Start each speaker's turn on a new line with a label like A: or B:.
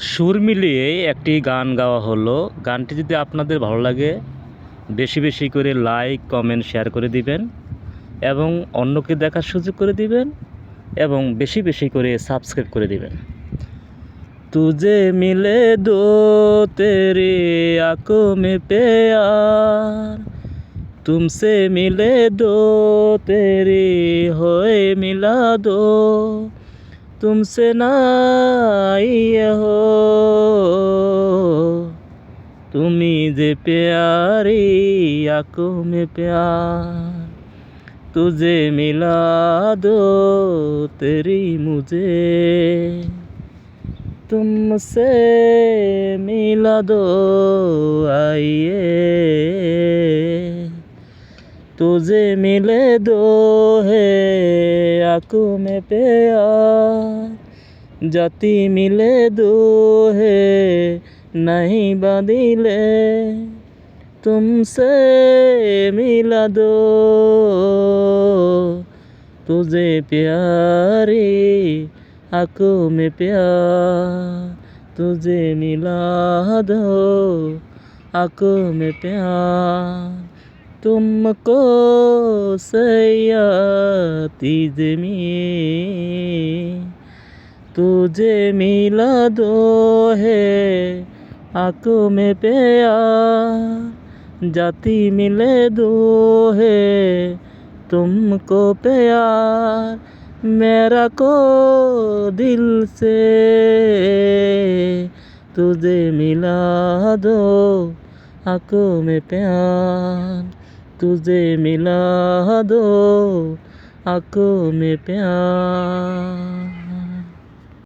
A: সুর মিলিয়ে একটি গান গাওয়া হলো। গানটি যদি আপনাদের ভালো লাগে বেশি বেশি করে লাইক কমেন্ট শেয়ার করে দিবেন এবং অন্যকে দেখার সুযোগ করে দিবেন এবং বেশি বেশি করে সাবস্ক্রাইব করে দিবেন। तुझे मिले दो तेरी आंखों में प्यार, तुमसे मिले दो तेरी होए मिला दो, तुमसे ना ये हो तुमी जे प्यारी आंखों में प्यार, तुझे मिला दो तेरी मुझे, तुमसे मिला दो आइए, तुझे मिले दो है आंखों में प्यार, जाती मिले दो है नहीं बदले, तुमसे मिला दो तुझे प्यारी आंखों में प्यार, तुझे मिला दो आंखों में प्यार, तुमको सयाती ज़मीं, तुझे मिला दो है आंखों में प्यार, जाती मिले दो है तुमको प्यार, मेरा को दिल से तुझे मिला दो आंखों में प्यार, तुझे मिला दो आंखों में प्यार।